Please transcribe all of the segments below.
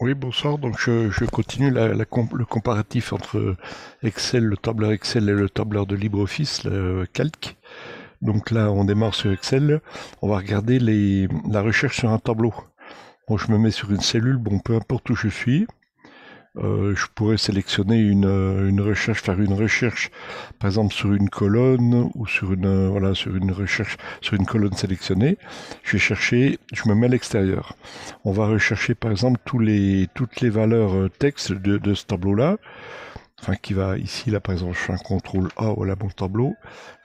Oui, bonsoir. Donc, je continue le comparatif entre Excel, le tableur Excel et le tableur de LibreOffice, le Calc. Donc là, on démarre sur Excel. On va regarder la recherche sur un tableau. Bon, je me mets sur une cellule. Bon, peu importe où je suis. Je pourrais sélectionner une recherche, faire une recherche, par exemple sur une colonne ou sur voilà, sur une recherche, sur une colonne sélectionnée. Je vais chercher, je me mets à l'extérieur. On va rechercher par exemple toutes les valeurs texte de ce tableau-là. Enfin, qui va ici, là par exemple, je fais un contrôle A, voilà mon tableau.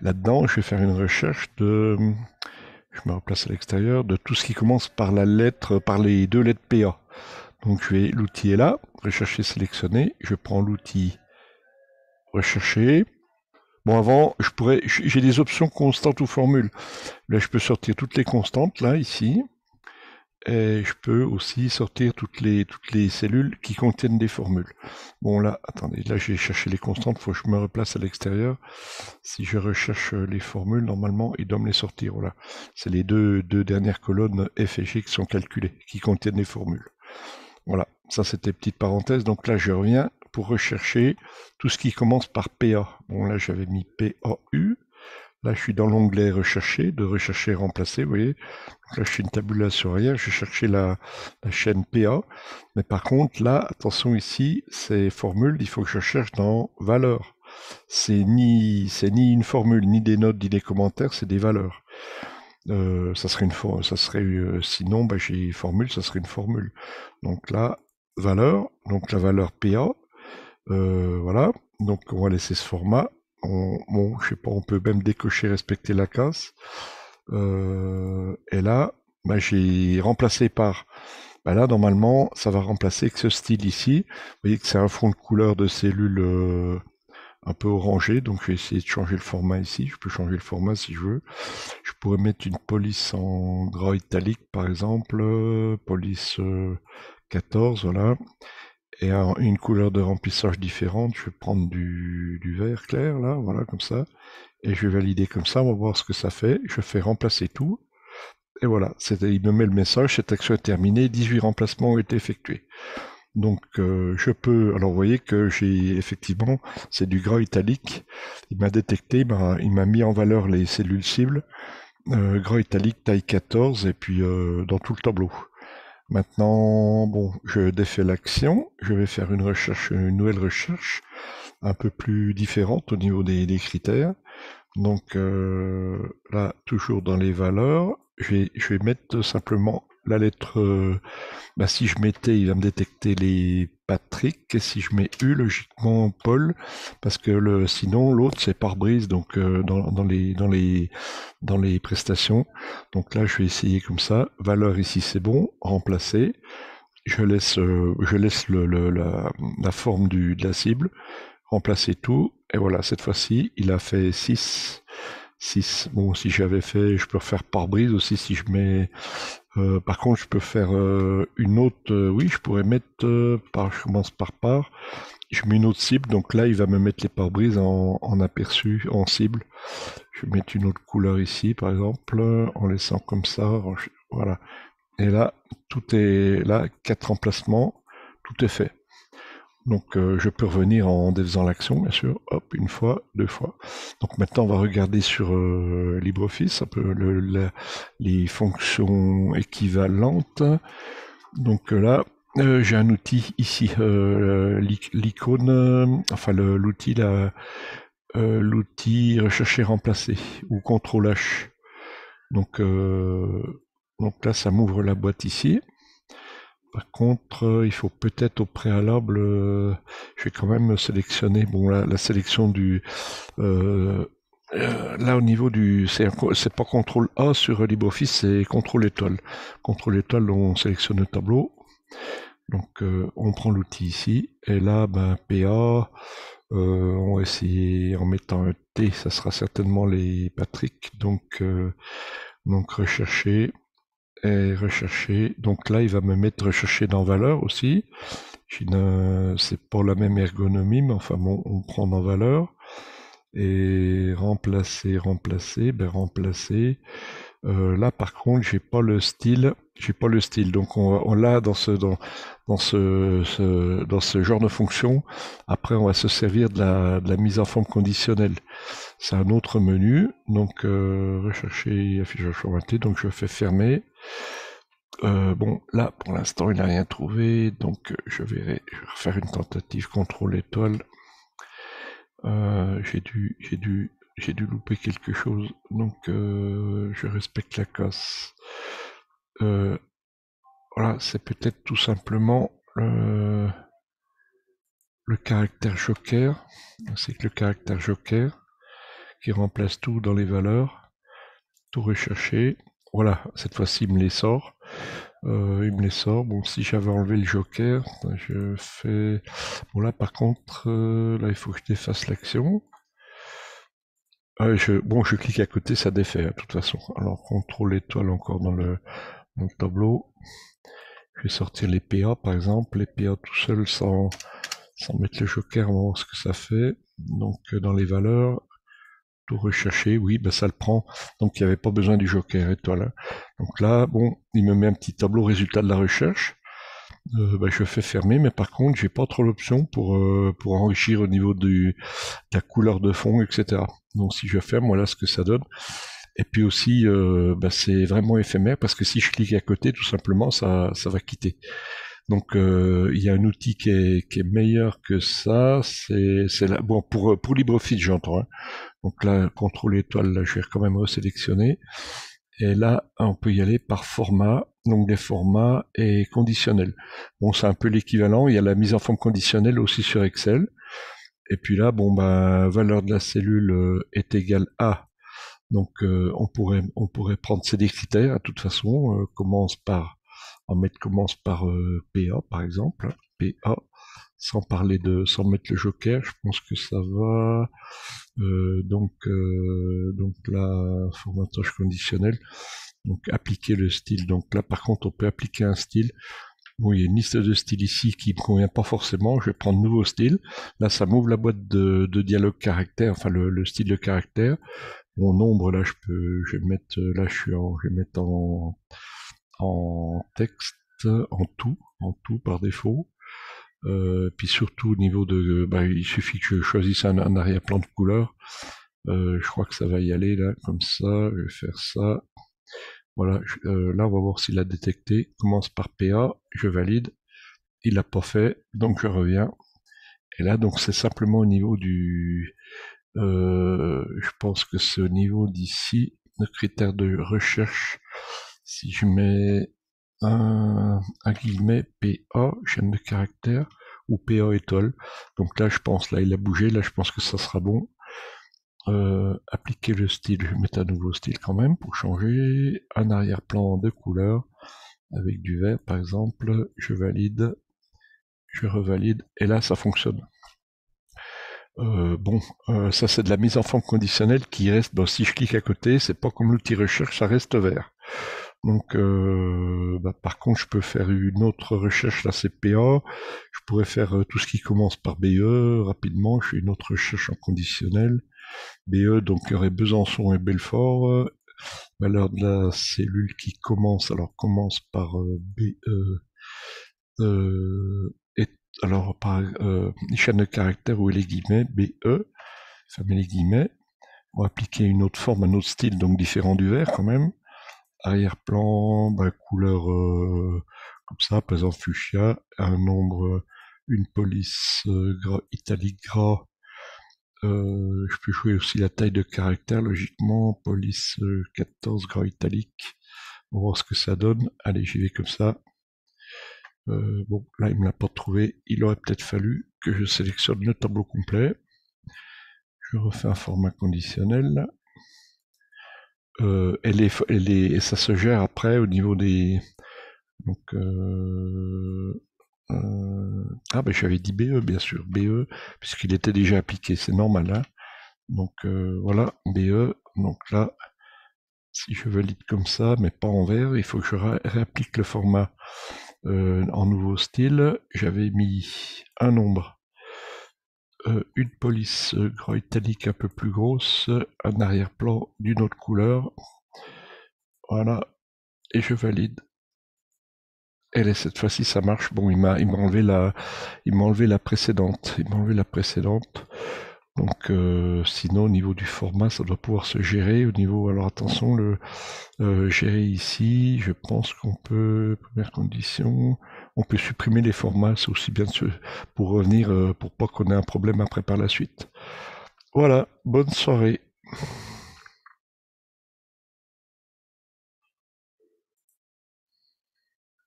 Là-dedans, je vais faire une recherche je me replace à l'extérieur, de tout ce qui commence par par les deux lettres PA. Donc l'outil est là, rechercher, sélectionner. Je prends l'outil rechercher. Bon, avant, j'ai des options constantes ou formules. Là, je peux sortir toutes les constantes, là, ici. Et je peux aussi sortir toutes les cellules qui contiennent des formules. Bon, là, attendez, là, j'ai cherché les constantes, faut que je me replace à l'extérieur. Si je recherche les formules, normalement, il doit me les sortir, voilà. C'est les deux dernières colonnes F et G qui sont calculées, qui contiennent des formules. Voilà, ça c'était petite parenthèse. Donc là, je reviens pour rechercher tout ce qui commence par PA. Bon, là, j'avais mis PAU. Là, je suis dans l'onglet rechercher, de rechercher remplacer, vous voyez. Donc là, je fais une tabulation arrière, je vais chercher la chaîne PA. Mais par contre, là, attention ici, c'est formule, il faut que je cherche dans valeur. C'est ni une formule, ni des notes, ni des commentaires, c'est des valeurs. Sinon, bah, j'ai formule, ça serait une formule. Donc là, valeur, donc la valeur PA, voilà. Donc on va laisser ce format. Bon, je sais pas, on peut même décocher, respecter la case. Et là, bah, j'ai remplacé par. Bah là, normalement, ça va remplacer que ce style ici. Vous voyez que c'est un fond de couleur de cellule un peu orangé. Donc je vais essayer de changer le format ici. Je peux changer le format si je veux. Je pourrais mettre une police en gras italique, par exemple, police 14, voilà, et une couleur de remplissage différente. Je vais prendre du vert clair, là, voilà, comme ça, et je vais valider comme ça, on va voir ce que ça fait. Je fais remplacer tout, et voilà, il me met le message, cette action est terminée, 18 remplacements ont été effectués. Donc je peux, alors vous voyez que j'ai effectivement, c'est du gras italique, il m'a détecté, il m'a mis en valeur les cellules cibles, gras italique taille 14 et puis dans tout le tableau. Maintenant, bon, je défais l'action, je vais faire une nouvelle recherche un peu plus différente au niveau des critères. Donc là, toujours dans les valeurs, je vais mettre simplement la lettre. Bah, si je mettais, il va me détecter les Patrick. Et si je mets U, logiquement Paul, parce que sinon l'autre c'est pare-brise. Donc dans les prestations. Donc là, je vais essayer comme ça. Valeur ici, c'est bon. Remplacer. Je laisse la forme de la cible. Remplacer tout. Et voilà, cette fois-ci, il a fait 6. 6. Bon, si j'avais fait, je peux refaire par brise aussi si je mets. Par contre, je peux faire une autre. Oui, je pourrais mettre je commence par part. Je mets une autre cible, donc là, il va me mettre les pare-brises en aperçu, en cible. Je vais mettre une autre couleur ici, par exemple, en laissant comme ça. Voilà. Et là, tout est là, 4 remplacements, tout est fait. Donc je peux revenir en défaisant l'action, bien sûr. Hop, une fois, deux fois. Donc maintenant, on va regarder sur LibreOffice un peu les fonctions équivalentes. Donc là, j'ai un outil ici, l'icône, enfin l'outil là, l'outil rechercher remplacer ou contrôle H. Donc, donc là, ça m'ouvre la boîte ici. Par contre, il faut peut-être au préalable, je vais quand même sélectionner, bon, la sélection euh, là au niveau c'est pas contrôle A sur LibreOffice, c'est contrôle étoile. Contrôle étoile, on sélectionne le tableau. Donc, on prend l'outil ici, et là, ben, PA, on va essayer en mettant un T, ça sera certainement les Patrick. Donc rechercher et rechercher. Donc là, il va me mettre rechercher dans valeur aussi. C'est pas la même ergonomie, mais enfin bon, on prend dans valeur. Et remplacer, remplacer, ben remplacer. Là, par contre, j'ai pas le style. J'ai pas le style. Donc, on l'a dans ce genre de fonction. Après, on va se servir de la mise en forme conditionnelle. C'est un autre menu. Donc, rechercher affichage formaté. Donc, je fais fermer. Bon, là, pour l'instant, il n'a rien trouvé. Donc, je vais refaire une tentative contrôle étoile. J'ai dû louper quelque chose, donc je respecte la casse. Euh, voilà, c'est peut-être tout simplement le caractère joker. C'est que le caractère joker qui remplace tout dans les valeurs, tout recherché. Voilà, cette fois-ci, il me les sort. Il me les sort. Bon, si j'avais enlevé le joker, je fais. Bon, là, par contre, là, il faut que je défasse l'action. Bon, je clique à côté, ça défait, hein, de toute façon. Alors, contrôle étoile encore dans le tableau. Je vais sortir les PA, par exemple. Les PA tout seul, sans mettre le joker, on va voir ce que ça fait. Donc, dans les valeurs, tout rechercher, oui, ben, ça le prend. Donc, il n'y avait pas besoin du joker étoile, hein. Donc là, bon, il me met un petit tableau résultat de la recherche. Ben, je fais fermer, mais par contre, j'ai pas trop l'option pour enrichir au niveau de la couleur de fond, etc. Donc, si je ferme, voilà ce que ça donne. Et puis aussi, bah, c'est vraiment éphémère parce que si je clique à côté, tout simplement, ça va quitter. Donc, il y a un outil qui est meilleur que ça. C'est là, bon, pour LibreOffice, j'entends, hein. Donc là, contrôle étoile, là, je vais quand même resélectionner. Et là, on peut y aller par format, donc des formats et conditionnels. Bon, c'est un peu l'équivalent. Il y a la mise en forme conditionnelle aussi sur Excel. Et puis là, bon, ben, valeur de la cellule est égale à. Donc, on pourrait prendre ces des critères. De toute façon, commence par PA, par exemple, hein. PA, sans mettre le joker. Je pense que ça va. Donc là, formatage conditionnel. Donc, appliquer le style. Donc là, par contre, on peut appliquer un style. Bon, il y a une liste de styles ici qui ne me convient pas forcément. Je vais prendre nouveau style. Là, ça m'ouvre la boîte de dialogue caractère, enfin le style de caractère. Mon nombre, là, je vais mettre, là, je vais mettre en texte, en tout par défaut. Puis surtout au niveau de, bah, il suffit que je choisisse un arrière-plan de couleur. Je crois que ça va y aller là, comme ça. Je vais faire ça. Voilà. Là, on va voir s'il a détecté. Commence par PA. Je valide. Il l'a pas fait, donc je reviens. Et là, donc c'est simplement au niveau du, je pense que c'est au niveau d'ici, le critère de recherche. Si je mets un guillemet PA, chaîne de caractère, ou PA étoile. Donc là, je pense, là, il a bougé, là, je pense que ça sera bon. Appliquer le style, je vais mettre un nouveau style quand même pour changer. Un arrière-plan de couleur avec du vert, par exemple. Je valide, je revalide, et là, ça fonctionne. Bon, ça c'est de la mise en forme conditionnelle qui reste. Bon, si je clique à côté, c'est pas comme l'outil recherche, ça reste vert. Donc, bah, par contre, je peux faire une autre recherche, là c'est PA. Je pourrais faire tout ce qui commence par BE rapidement. Je fais une autre recherche en conditionnel. BE, donc il y aurait Besançon et Belfort. Valeur de la cellule qui commence, alors commence par BE. Et alors par chaîne de caractère où est les guillemets, BE, fermez les guillemets. On va appliquer une autre forme, un autre style, donc différent du vert quand même. Arrière-plan, bah, couleur comme ça, par exemple fuchsia, un nombre, une police gras, italique gras. Je peux jouer aussi la taille de caractère, logiquement, police 14 gras italique. On va voir ce que ça donne. Allez, j'y vais comme ça. Bon, là, il me l'a pas trouvé. Il aurait peut-être fallu que je sélectionne le tableau complet. Je refais un format conditionnel. Et ça se gère après au niveau des. Donc, ah, ben j'avais dit BE, bien sûr, BE, puisqu'il était déjà appliqué, c'est normal, hein. Donc, voilà, BE. Donc là, si je valide comme ça, mais pas en vert, il faut que je réapplique le format en nouveau style. J'avais mis un nombre, une police gras italique un peu plus grosse, un arrière-plan d'une autre couleur. Voilà, et je valide. Et là, cette fois-ci, ça marche. Bon, il m'a enlevé la précédente. Il m'a enlevé la précédente. Donc, sinon, au niveau du format, ça doit pouvoir se gérer. Au niveau, alors attention, gérer ici, je pense qu'on peut, première condition, on peut supprimer les formats. C'est aussi bien pour revenir, pour pas qu'on ait un problème après par la suite. Voilà, bonne soirée.